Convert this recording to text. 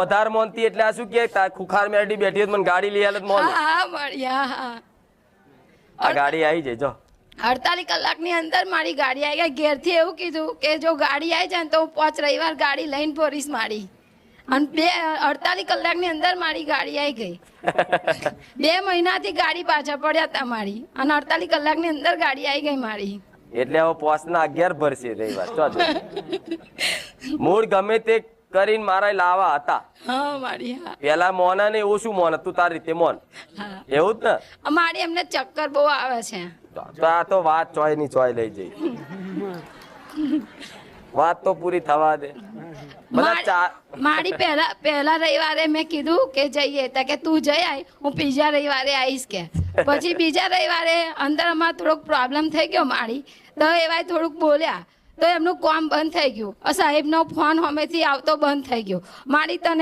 વધારે મોનતી એટલે આ શું કે ખુખાર મેરડી બેઠી મને ગાડી લઈ આલે મોન. હા મળી. હા આ ગાડી આવી જાય જો 48 કલાકની અંદર મારી ગાડી આવી ગઈ. ઘેરથી એવું કીધું કે જો ગાડી આવી જાય ને તો હું 5 રવિવાર ગાડી લઈને ફરીશ મારી. અને 48 કલાકની અંદર મારી ગાડી આવી ગઈ. 2 મહિનાથી ગાડી પાછા પડ્યા હતા મારી અને 48 કલાકની અંદર ગાડી આવી ગઈ મારી. એટલે હવે 5 ના 11 ભરશે રવિવાર ચોથો. મૂળ ગમે તે કરીને મારા લાવા હતા. હા મારી. હા પેલા મોના ને એવું શું મોન તું તારી રીતે મોન હા એવું જ ને. મારી એમને ચક્કર બહુ આવે છે. તો આ તો વાત ચોય ની ચોય લઈ જઈ. વાત તો પૂરી થવા દે. મારી પહેલા રવિવારે મેં કીધું કે જઈએ તો કે તું જઈ આય હું બીજા રવિવારે આવીશ કે. પછી બીજા રવિવારે અંદર અમારે થોડોક પ્રોબ્લેમ થઈ ગયો મારી તો એવાય થોડુંક બોલ્યા તો એમનું કામ બંધ થઈ ગયું. સાહેબનો ફોન હમેથી આવતો બંધ થઈ ગયો. મારી તને